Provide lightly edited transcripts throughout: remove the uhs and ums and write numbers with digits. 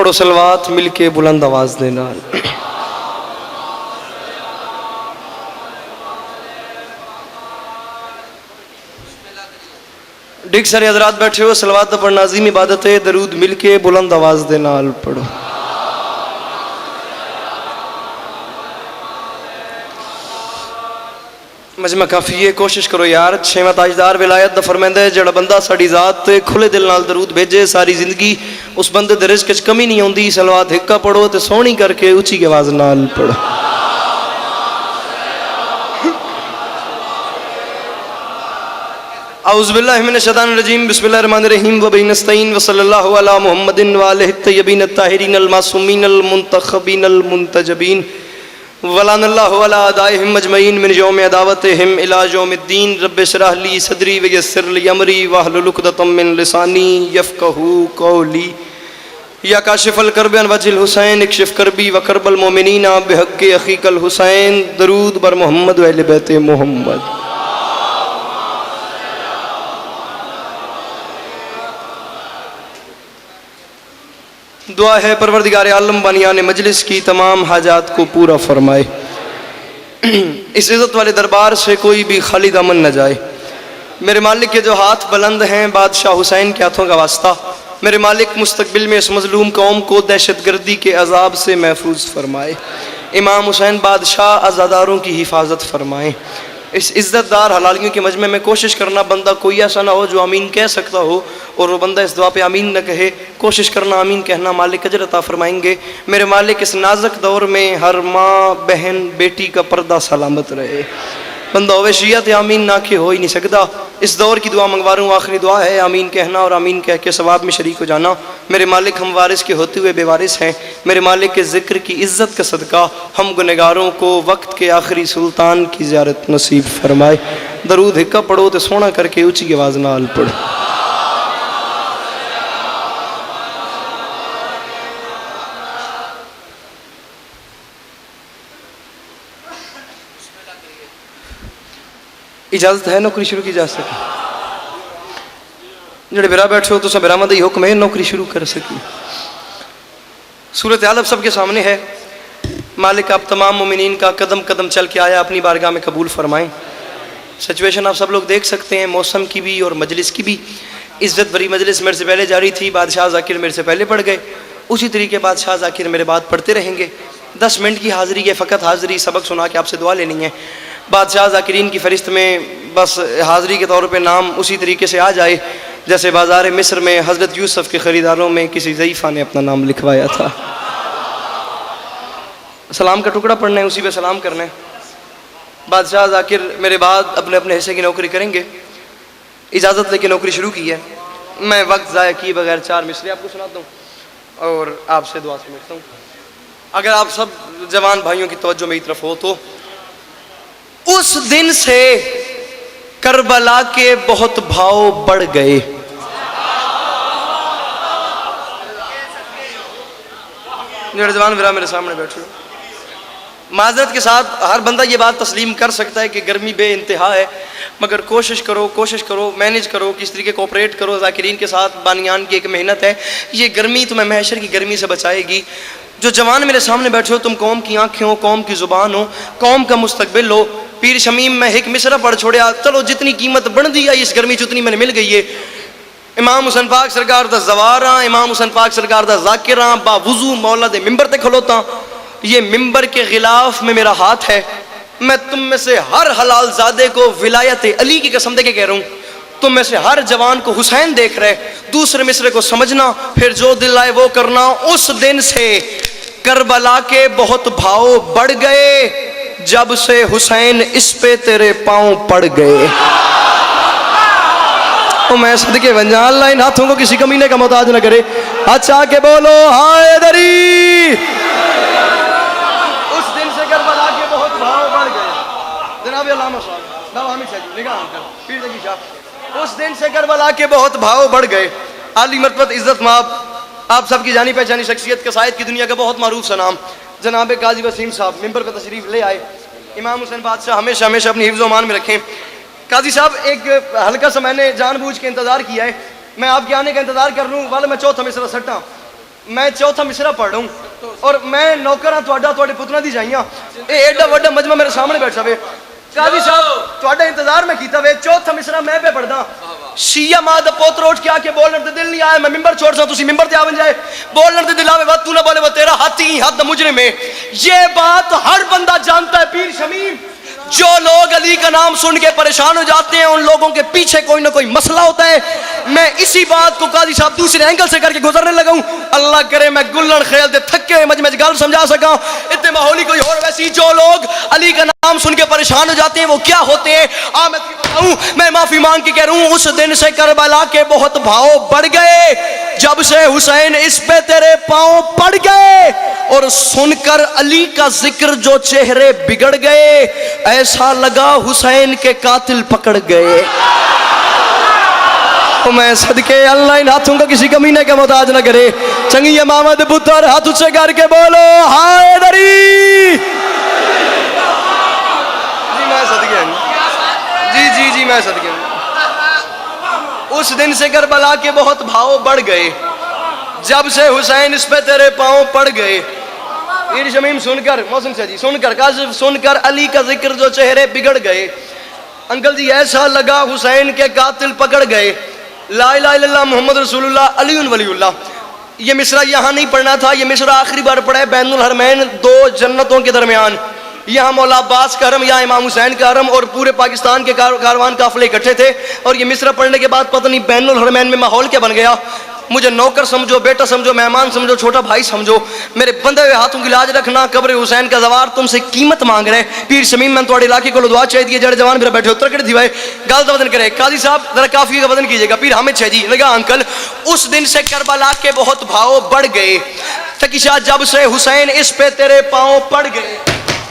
پڑھو صلوات مل کے بلند آواز دے نال۔ ڈگ سارے حضرات بیٹھے ہو، صلوات پڑھنا عظیم عبادت ہے، درود مل کے بلند آواز دے نال پڑھو۔ مجمع کافی ہے، کوشش کرو یار۔ چھویں تاجدار ولایت دا فرماندا ہے جڑا بندہ ساڈی ذات تے کھلے دل نال درود بھیجے ساری زندگی اس بندے دے رزق وچ کمی نہیں ہوندی۔ صلوات ہکا پڑھو تے سونی کر کے اونچی آواز نال پڑھو۔ اعوذ باللہ من الشیطان الرجیم، بسم اللہ الرحمن الرحیم، وبہ نستعین، وصلی اللہ علی محمد وآلہ الطیبین الطاہرین المعصومین المنتخبین المنتجبین، ولعن اللہ علی اعدائہم اجمعین من یوم عداوتہم الی یوم الدین۔ رب اشرح لی صدری ویسر لی امری واحلل عقدۃ من لسانی یفقہوا قولی۔ یا کاشف الکرب عن وجہ الحسین اکشف کربی وکرب المؤمنین بحق اخیک الحسین۔ درود بر محمد و اہل بیت محمد۔ دعا ہے پروردگار عالم بانیان مجلس کی تمام حاجات کو پورا فرمائے، اس عزت والے دربار سے کوئی بھی خالی دامن نہ جائے۔ میرے مالک کے جو ہاتھ بلند ہیں بادشاہ حسین کے ہاتھوں کا واسطہ، میرے مالک مستقبل میں اس مظلوم قوم کو دہشت گردی کے عذاب سے محفوظ فرمائے۔ امام حسین بادشاہ عزاداروں کی حفاظت فرمائے۔ اس عزت دار حلالیوں کے مجمع میں کوشش کرنا بندہ کوئی ایسا نہ ہو جو آمین کہہ سکتا ہو اور وہ بندہ اس دعا پہ آمین نہ کہے۔ کوشش کرنا آمین کہنا، مالک اجر عطا فرمائیں گے۔ میرے مالک اس نازک دور میں ہر ماں بہن بیٹی کا پردہ سلامت رہے۔ بندہ ہوئے شیعہ تے آمین نہ کہ ہو ہی نہیں سکتا۔ اس دور کی دعا منگوا رہا ہوں، آخری دعا ہے، آمین کہنا اور آمین کہہ کے ثواب میں شریک ہو جانا۔ میرے مالک ہم وارث کے ہوتے ہوئے بے وارث ہیں، میرے مالک کے ذکر کی عزت کا صدقہ ہم گنہگاروں کو وقت کے آخری سلطان کی زیارت نصیب فرمائے۔ درود ہکا پڑھو تے سونا کر کے اونچی آواز نال پڑھو۔ اجازت ہے نوکری شروع کی جا سکے؟ جڑے برا بیٹھے ہو تو سب برآمد ہی حکم ہے نوکری شروع کر سکی۔ صورتحال اب سب کے سامنے ہے، مالک آپ تمام مومنین کا قدم قدم چل کے آیا اپنی بارگاہ میں قبول فرمائیں۔ سچویشن آپ سب لوگ دیکھ سکتے ہیں، موسم کی بھی اور مجلس کی بھی۔ عزت بری مجلس میرے سے پہلے جاری تھی، بادشاہ ذاکر میرے سے پہلے پڑھ گئے، اسی طریقے بادشاہ ذاکر میرے بعد پڑھتے رہیں گے۔ 10 منٹ کی حاضری ہے، فقط حاضری، سبق سنا کے آپ سے دعا لینی ہے۔ بادشاہ ذاکرین کی فہرست میں بس حاضری کے طور پہ نام اسی طریقے سے آ جائے جیسے بازار مصر میں حضرت یوسف کے خریداروں میں کسی ضعیفہ نے اپنا نام لکھوایا تھا۔ سلام کا ٹکڑا پڑھنا ہے، اسی پہ سلام کرنا ہے۔ بادشاہ ذاکر میرے بعد اپنے اپنے حصے کی نوکری کریں گے۔ اجازت لے کے نوکری شروع کی ہے۔ میں وقت ضائع کیے بغیر 4 مصرے آپ کو سناتا ہوں اور آپ سے دعا سمجھتا ہوں۔ اگر آپ سب جوان بھائیوں کی توجہ میری طرف ہو تو اس دن سے کربلا کے بہت بھاؤ بڑھ گئے۔ میرے جوان برا میرے سامنے بیٹھے ہو، معذرت کے ساتھ ہر بندہ یہ بات تسلیم کر سکتا ہے کہ گرمی بے انتہا ہے، مگر کوشش کرو مینیج کرو، کس طریقے کوپریٹ کرو ذاکرین کے ساتھ۔ بانیان کی ایک محنت ہے، یہ گرمی تمہیں محشر کی گرمی سے بچائے گی۔ جو جوان میرے سامنے بیٹھے ہو، تم قوم کی آنکھیں ہو، قوم کی زبان ہو، قوم کا مستقبل ہو۔ پیر شمیم میں ایک مصرع پڑھ چھوڑیا، چلو جتنی قیمت بڑھ دی ہے اس گرمی جتنی میں نے مل گئی ہے۔ امام حسین پاک سرکار دا زواراں، امام حسین پاک سرکار دا ذاکراں، با وضو مولا دے ممبر تے کھلوتا۔ یہ ممبر کے غلاف میں میرا ہاتھ ہے، میں تم میں سے ہر حلال زادے کو ولایت علی کی قسم دے کے کہہ رہا ہوں، تم میں سے ہر جوان کو حسین دیکھ رہے، دوسرے مصرے کو سمجھنا، پھر جو دل آئے وہ کرنا۔ اس دن سے کربلا کے بہت بھاؤ بڑھ گئے، جب سے حسین اس پہ تیرے پاؤں پڑ گئے۔ تو میں صدقے بن جاؤں، اللہ ان ہاتھوں کو کسی کمینے کا محتاج نہ کرے۔ اچھا کہ بولو حیدری۔ اس دن سے کربلا کے بہت بھاؤ بڑھ گئے۔ جناب علامہ صاحب، بابا حامد صاحب نگاہ کر، پیر زکی صاحب، اس دن سے کربلا کے بہت بھاؤ بڑھ گئے۔ عالی مرتبت عزت مآب آپ سب کی جانی پہچانی شخصیت قصائد کی دنیا کا بہت معروف سا نام جناب قاضی وسیم صاحب ممبر پہ تشریف لے آئے۔ امام حسین بادشاہ ہمیشہ ہمیشہ اپنی حفظ و امان میں رکھیں۔ قاضی صاحب ایک ہلکا سا میں نے جان بوجھ کے انتظار کیا ہے، میں آپ کے آنے کا انتظار کر رہا ہوں، والا میں چوتھا مصرع سٹا میں چوتھا مصرع پڑھ رہا ہوں اور میں نوکر ہاں تواڈے پتراں دی جائیاں اے ایڈا وڈا مجمع میرے سامنے بیٹھا وے قاضی صاحب تواڈا انتظار میں کیتا وے چوتھا مصرع میں پہ پڑھدا شیعہ ماں دا پوتر اٹھ کے آ کے بولن تے دل نہیں آیا میں ممبر چھوڑ سا تسی ممبر تے آون جائے بولن تے دل آوے وا تو نہ بولے وہ تیرا ہاتھی حد مجرم ہے یہ بات ہر بندہ جانتا ہے پیر شمیم جو لوگ علی کا نام سن کے پریشان ہو جاتے ہیں ان لوگوں کے پیچھے کوئی نہ کوئی مسئلہ ہوتا ہے میں اسی بات کو قاضی صاحب دوسرے اینگل سے کر کے گزرنے لگا ہوں اللہ کرے میں گلن خیل دے تھکے ہوئے مجھ گل سمجھا سکا اتنے ماحولی کوئی اور ویسی جو لوگ علی کا نام سن کے پریشان ہو جاتے ہیں وہ کیا ہوتے ہیں میں معافی مانگ کے کہہ رہا ہوں اس دن سے کربلا کے بہت بھاؤ بڑھ گئے جب سے حسین اس پہ تیرے پاؤں پڑ گئے اور سن کر علی کا ذکر جو چہرے بگڑ گئے ایسا لگا حسین کے قاتل پکڑ گئے میں صدقے اللہ ان ہاتھوں کا کسی کمینے کا محتاج نہ کرے چنگی امامت پتر ہاتھ سے کر کے بولو ہائے دری جی میں صدقے جی میں صدقے اس دن سے کربلا کے بہت بھاؤ بڑھ گئے جب سے حسین اس پہ تیرے پاؤں پڑ گئے پیر شمیم سن کر محسن سے جی سن کر کاشف سن کر علی کا ذکر جو چہرے بگڑ گئے انکل جی ایسا لگا حسین کے قاتل پکڑ گئے لا الہ الا اللہ محمد رسول اللہ علی ولی اللہ یہ مصرع یہاں نہیں پڑھنا تھا یہ مصرع آخری بار پڑھا ہے بین الحرمین دو جنتوں کے درمیان یہاں مولا عباس کا حرم یہاں امام حسین کا حرم اور پورے پاکستان کے کاروان قافلے اکٹھے تھے اور یہ مصرع پڑھنے کے بعد پتہ نہیں بین الحرمین میں ماحول کیا بن گیا مجھے نوکر سمجھو بیٹا سمجھو مہمان سمجھو چھوٹا بھائی سمجھو میرے بندے ہوئے ہاتھوں کی لاج رکھنا قبر حسین کا زوار تم سے قیمت مانگ رہے پیر شمیم میں تھوڑے علاقے کو دعا چاہیے دیئے جڑے جوان میرا بیٹھے اتر کر دیوائے گال دا وزن کرے قاضی صاحب ذرا کافی کا وزن کیجئے گا پیر حامد شاہ جی لگا انکل اس دن سے کربلا کے بہت بھاؤ بڑھ گئے تکیشہ جب سے حسین اس پہ تیرے پاؤں پڑ گئے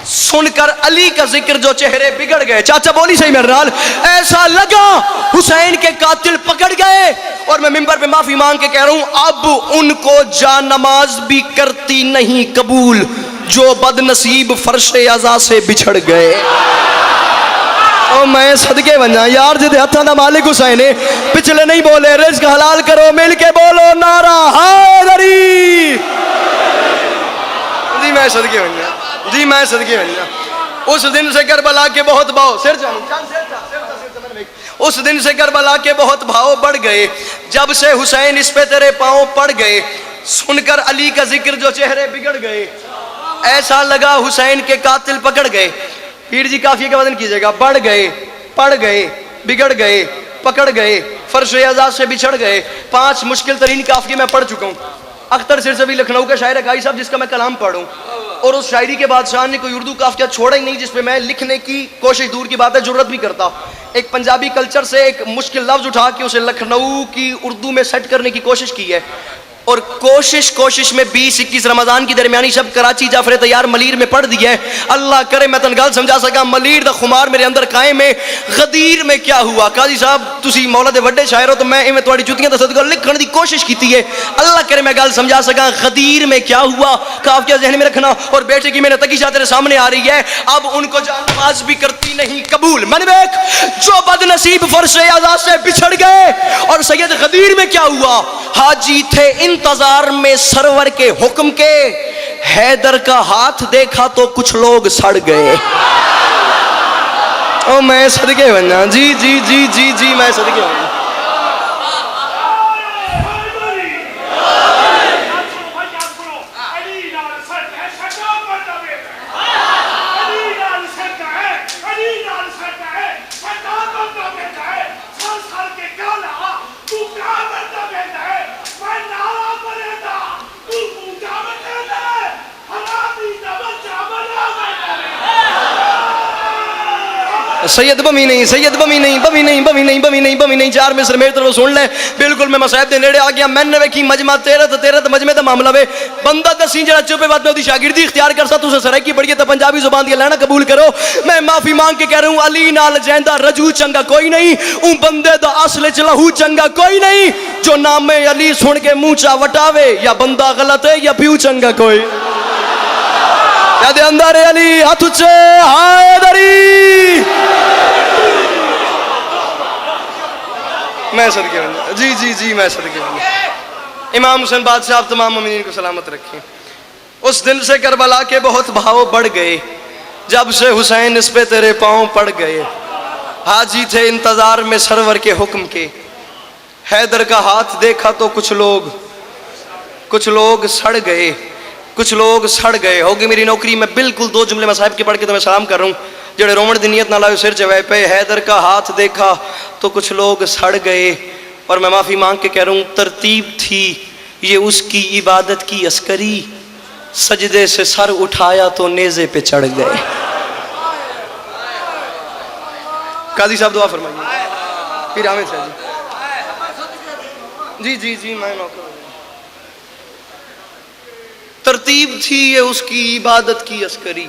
سن کر علی کا ذکر جو چہرے بگڑ گئے چاچا بولی صحیح میرے نال ایسا لگا حسین کے قاتل پکڑ گئے اور میں ممبر پہ معافی مانگ کے کہہ رہا ہوں اب ان کو جا نماز بھی کرتی نہیں قبول جو بد نصیب فرش عزا سے بچھڑ گئے اور میں صدقے بنجا یار جدے ہتھاں دا مالک حسین ہے پچھلے نہیں بولے رزق حلال کرو مل کے بولو نعرہ حیدری جی میں صدقے بنجا جی میں صدقے بنجا اس دن سے کربلا کے بہت بھاؤ سر اس دن سے کربلا کے بہت بھاؤ بڑھ گئے جب سے حسین اس پہ تیرے پاؤں پڑ گئے سن کر علی کا ذکر جو چہرے بگڑ گئے ایسا لگا حسین کے قاتل پکڑ گئے پیر جی کافی کا وزن کیجئے گا بڑھ گئے پڑ گئے بگڑ گئے پکڑ گئے فرش عزا سے بچھڑ گئے 5 مشکل ترین کافی میں پڑھ چکا ہوں اختر سرسوی لکھنؤ کا شاعر ہے قاضی صاحب جس کا میں کلام پڑھوں اور اس شاعری کے بادشاہ نے کوئی اردو کافیہ چھوڑا ہی نہیں جس پہ میں لکھنے کی کوشش دور کی بات ہے جرت بھی کرتا ایک پنجابی کلچر سے ایک مشکل لفظ اٹھا کے اسے لکھنؤ کی اردو میں سیٹ کرنے کی کوشش کی ہے اور کوشش میں 20-21 رمضان کی درمیانی شب کراچی جعفر تیار ملیر میں پڑھ دی ہے اللہ کرے میں تنگال سمجھا سکا ملیر دا خمار میرے اندر قائم ہے غدیر میں کیا ہوا قاضی صاحب تسی مولا دے وڈے شاعر ہو تو میں ایویں تواڈی جوتیاں دا صدقہ لکھن دی کوشش کیتی ہے اللہ کرے میں گل سمجھا سکا غدیر میں کیا ہوا قافیہ ذہن میں رکھنا اور بیٹے کی میں نے تقی شاہ تیرے سامنے آ رہی ہے اب ان کو جان نماز بھی کرتی نہیں قبول من بیک جو بد نصیب فرش عزا سے بچھڑ گئے اور سید غدیر میں کیا ہوا حاجی تھے انتظار میں سرور کے حکم کے حیدر کا ہاتھ دیکھا تو کچھ لوگ سڑ گئے او میں صدقے بننا جی میں صدقے بننا سید بمی نہیں 4 مصر میرے طرف سن لے بالکل میں مسائب دے نیڑے آ گیا میں نے ویکھی مجمع تیرے مجمع دا معاملہ وے بندہ دسی جڑا چوپے واد میں دی شاگردی اختیار کر سا تسے سرائکی پڑھیے تے پنجابی زبان دی لینا قبول کرو میں معافی مانگ کے کہہ رہا ہوں علی نال جیندا رجو چنگا کوئی نہیں اون بندے دا اصل وچ لہو چنگا کوئی نہیں جو نام علی سن کے منہ چا وٹاوے یا بندہ غلط ہے یا پیو چنگا کوئی یا دے اندر علی ہاتھ اچھے حیدری میں صدقے بننا جی میں صدقے بننا امام حسین بادشاہ آپ تمام مومنین کو سلامت رکھیں۔ اس دن سے کربلا کے بہت بھاؤ بڑھ گئے، جب سے حسین اس پہ تیرے پاؤں پڑ گئے۔ حاجی تھے انتظار میں سرور کے حکم کے، حیدر کا ہاتھ دیکھا تو کچھ لوگ سڑ گئے، کچھ لوگ سڑ گئے۔ ہوگی میری نوکری، میں بالکل 2 جملے مصاحب کے پڑھ کے تمہیں سلام کر رہا ہوں، جڑے رومن دی نیت نہ لائے سر چوائے پہ۔ حیدر کا ہاتھ دیکھا تو کچھ لوگ سڑ گئے، اور میں معافی مانگ کے کہہ رہا ہوں، ترتیب تھی یہ اس کی عبادت کی عسکری، سجدے سے سر اٹھایا تو نیزے پہ چڑھ گئے۔ قاضی صاحب دعا فرمائیے۔ پھر حامد صاحب جی میں نوکر۔ ترتیب تھی یہ اس کی عبادت کی عسکری،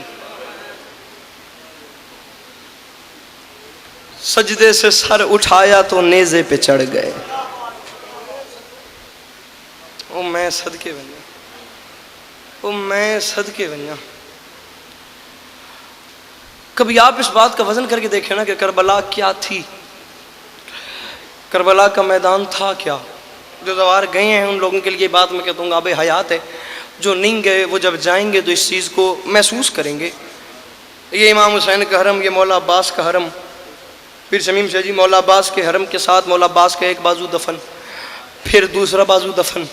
سجدے سے سر اٹھایا تو نیزے پہ چڑھ گئے۔ او میں صدقے بنیا، او میں صدقے بنیا۔ کبھی آپ اس بات کا وزن کر کے دیکھیں نا کہ کربلا کیا تھی، کربلا کا میدان تھا کیا۔ جو زوار گئے ہیں ان لوگوں کے لیے بات میں کہتا ہوں آب حیات ہے، جو نہیں گئے وہ جب جائیں گے تو اس چیز کو محسوس کریں گے۔ یہ امام حسین کا حرم، یہ مولا عباس کا حرم، پھر شمیم شاہ جی مولا عباس کے حرم کے ساتھ مولا عباس کا ایک بازو دفن، پھر دوسرا بازو دفن۔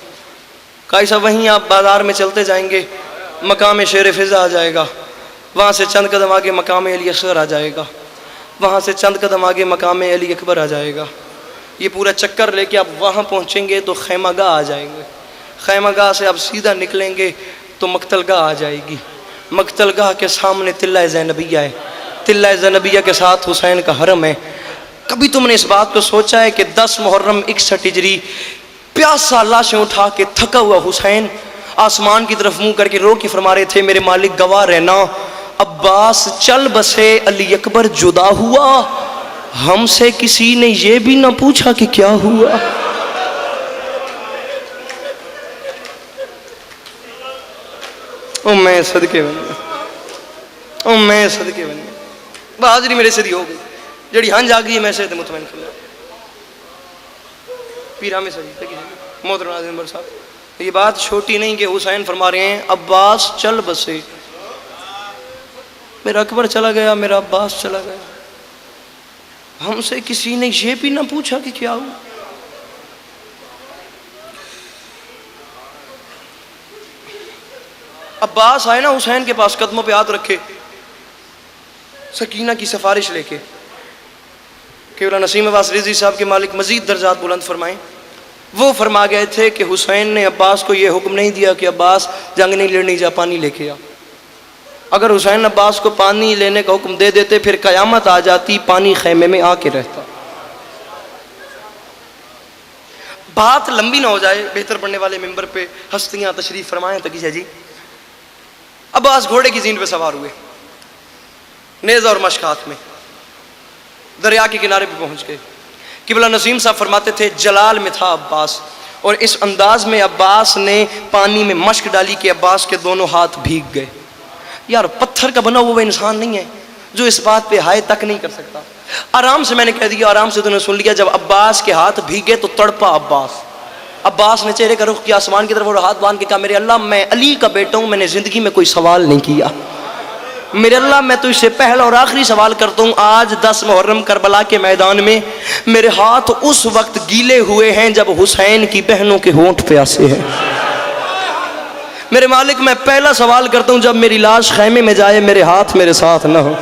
قاضی صاحب وہیں آپ بازار میں چلتے جائیں گے، مقام شیر فضا آ جائے گا، وہاں سے چند قدم آگے مقام علی اصغر آ جائے گا، وہاں سے چند قدم آگے مقام علی اکبر آ جائے گا۔ یہ پورا چکر لے کے آپ وہاں پہنچیں گے تو خیمہ گاہ آ جائیں گے، خیمہ گاہ سے آپ سیدھا نکلیں گے تو مقتل گاہ آ جائے گی، مقتل گاہ کے سامنے تلہ زینبیہ ہے، تلہ زینبیہ کے ساتھ حسین کا حرم ہے۔ کبھی تم نے اس بات کو سوچا ہے کہ 10 محرم 61 ہجری پیاسا لاشیں اٹھا کے تھکا ہوا حسین آسمان کی طرف منہ کر کے رو کے فرما رہے تھے، میرے مالک گواہ رہنا، عباس چل بسے علی اکبر جدا ہوا، ہم سے کسی نے یہ بھی نہ پوچھا کہ کیا ہوا۔ او میں صدقے بنیا، او میں صدقے بنیا۔ بہادری میرے سے دی ہو گئی، جڑی ہنج آ گئی میں سے مطمئن کر لیا۔ پیر حامد صاحب محترم ناظرین بر صاحب، یہ بات چھوٹی نہیں کہ حسین فرما رہے ہیں عباس چل بسے، میرا اکبر چلا گیا، میرا عباس چلا گیا، ہم سے کسی نے یہ بھی نہ پوچھا کہ کیا ہوا۔ عباس آئے نا حسین کے پاس، قدموں پہ ہاتھ رکھے، سکینہ کی سفارش لے کے، کہ نسیم عباس رضی صاحب کے مالک مزید درجات بلند فرمائیں۔ وہ فرما گئے تھے کہ حسین نے عباس کو یہ حکم نہیں دیا کہ عباس جنگ نہیں لڑنی، جا پانی لے کے آ۔ اگر حسین عباس کو پانی لینے کا حکم دے دیتے پھر قیامت آ جاتی، پانی خیمے میں آ کے رہتا۔ بات لمبی نہ ہو جائے، بہتر پڑھنے والے ممبر پہ ہستیاں تشریف فرمائیں۔ تقی جی عباس گھوڑے کی زین پہ سوار ہوئے، نیزہ اور مشک ہاتھ میں، دریا کے کنارے پہ پہنچ گئے۔ قبلہ نسیم صاحب فرماتے تھے جلال میں تھا عباس، اور اس انداز میں عباس نے پانی میں مشک ڈالی کہ عباس کے دونوں ہاتھ بھیگ گئے۔ یار پتھر کا بنا ہوا وہ انسان نہیں ہے جو اس بات پہ ہائے تک نہیں کر سکتا۔ آرام سے میں نے کہہ دیا، آرام سے تو نے سن لیا، جب عباس کے ہاتھ بھیگے تو تڑپا عباس نے چہرے کا رخ کیا آسمان کی طرف اور ہاتھ باندھ کے کہا، میرے اللہ میں علی کا بیٹا ہوں، میں نے زندگی میں کوئی سوال نہیں کیا، میرے اللہ میں تو اس سے پہلا اور آخری سوال کرتا ہوں، آج 10 محرم کربلا کے میدان میں میرے ہاتھ اس وقت گیلے ہوئے ہیں جب حسین کی بہنوں کے ہونٹ پیاسے ہیں۔ میرے مالک میں پہلا سوال کرتا ہوں، جب میری لاش خیمے میں جائے میرے ہاتھ میرے ساتھ نہ ہو۔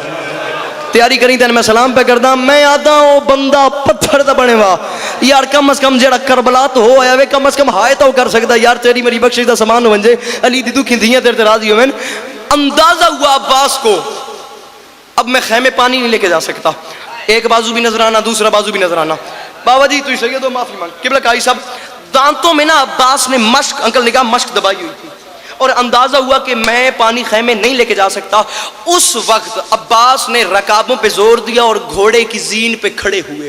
تیاری کریں تین میں سلام پہ کردا، میں آدھا ہوں بندہ پتھر دا بنے وا، یار کم از کم جڑا کربلا تو ہو آیا وے، کم از کم ہائے تو کر سکتا، یار تیری میری بخشش دا سامان ہو ونجے، علی دی دکھی دیاں تیرے راضی ہوئن۔ اندازہ ہوا عباس کو اب میں خیمے پانی نہیں لے کے جا سکتا، ایک بازو بھی نظر آنا، دوسرا بازو بھی نظر آنا۔ بابا جی تو سید ہو، معافی مانگ۔ قبلہ قاری صاحب دانتوں میں نا عباس نے مشک، انکل نے کہا مشک دبائی ہوئی تھی، اور اندازہ ہوا کہ میں پانی خیمے نہیں لے کے جا سکتا۔ اس وقت عباس نے رکابوں پہ زور دیا اور گھوڑے کی زین پہ کھڑے ہوئے۔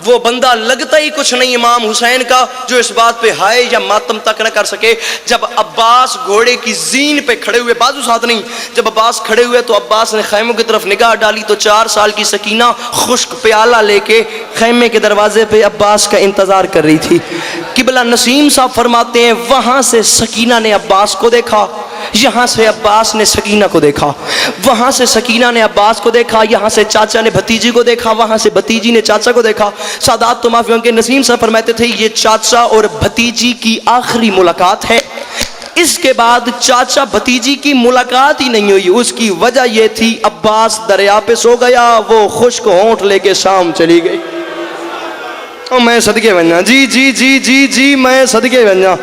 وہ بندہ لگتا ہی کچھ نہیں امام حسین کا جو اس بات پہ ہائے یا ماتم تک نہ کر سکے۔ جب عباس گھوڑے کی زین پہ کھڑے ہوئے، بازو ساتھ نہیں، جب عباس کھڑے ہوئے تو عباس نے خیموں کی طرف نگاہ ڈالی تو 4 سال کی سکینہ خشک پیالہ لے کے خیمے کے دروازے پہ عباس کا انتظار کر رہی تھی۔ قبلہ نسیم صاحب فرماتے ہیں وہاں سے سکینہ نے عباس کو دیکھا، یہاں سے عباس نے سکینہ کو دیکھا، وہاں سے سکینہ نے عباس کو دیکھا، یہاں سے چاچا نے بھتیجی کو دیکھا، وہاں سے بھتیجی نے چاچا کو دیکھا۔ سادات تو معافی کے نسیم صاحب فرماتے تھے یہ چاچا اور بھتیجی کی آخری ملاقات ہے، اس کے بعد چاچا بھتیجی کی ملاقات ہی نہیں ہوئی۔ اس کی وجہ یہ تھی عباس دریا پہ سو گیا، وہ خشک ہونٹ لے کے شام چلی گئی۔ میں صدقے بنجا، جی جی جی جی جی میں صدقے بنجا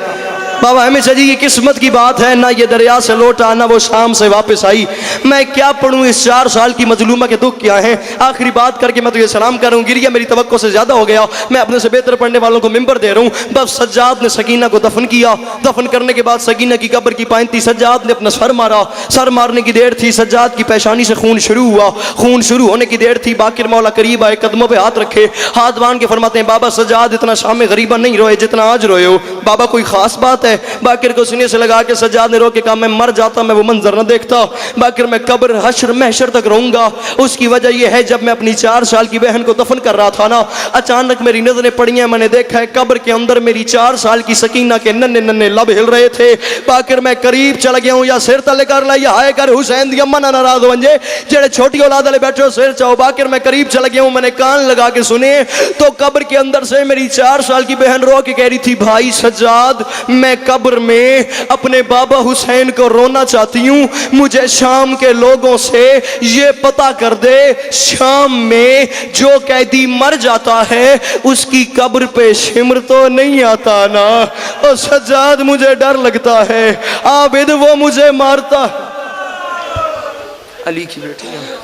بابا ہمیں چاہیے یہ قسمت کی بات ہے، نہ یہ دریا سے لوٹا نہ وہ شام سے واپس آئی۔ میں کیا پڑھوں اس 4 سال کی مظلومہ کے دکھ کیا ہیں۔ آخری بات کر کے میں تو یہ سلام کروں، گریہ میری توقع سے زیادہ ہو گیا، میں اپنے سے بہتر پڑھنے والوں کو ممبر دے رہا ہوں۔ بس سجاد نے سکینہ کو دفن کیا، دفن کرنے کے بعد سکینہ کی قبر کی پائن تھی، سجاد نے اپنا سر مارا، سر مارنے کی دیر تھی، سجاد کی پیشانی سے خون شروع ہوا، خون شروع ہونے کی دیر تھی، باقر مولا قریب آئے، قدموں پہ ہاتھ رکھے، ہاتھ باندھ کے فرماتے ہیں بابا سجاد اتنا شام غریبہ نہیں روئے جتنا آج روئے ہو، بابا کوئی خاص بات ہے؟ باقر کو سینے سے لگا کے سجاد نے رو کے کہا میں مر جاتا میں وہ منظر نہ دیکھتا، باقر میں قبر حشر محشر تک رہوں گا۔ اس کی وجہ یہ ہے جب میں اپنی 4 سال کی بہن کو دفن کر رہا تھا نا، اچانک میری نظریں پڑی ہیں، میں نے دیکھا ہے قبر کے اندر میری 4 سال کی سکینہ کے ننھے ننھے لب ہل رہے تھے۔ باقر میں قریب چل گیا ہوں، یا سر تلے کر لا یا ہائے کر حسین دی اماں نہ ناراض ہو جے جڑے چھوٹی اولاد والے بیٹھے ہو سر چاہو۔ باقر میں قریب چل گیا ہوں، میں نے کان لگا کے سنے تو قبر کے اندر سے میری 4 سال کی بہن رو کے کہہ رہی تھی بھائی سجاد میں قبر میں اپنے بابا حسین کو رونا چاہتی ہوں، مجھے شام کے لوگوں سے یہ پتہ کر دے شام میں جو قیدی مر جاتا ہے اس کی قبر پہ شمر تو نہیں آتا نا۔ اور سجاد مجھے ڈر لگتا ہے، عابد وہ مجھے مارتا۔ علی کی بیٹی ہے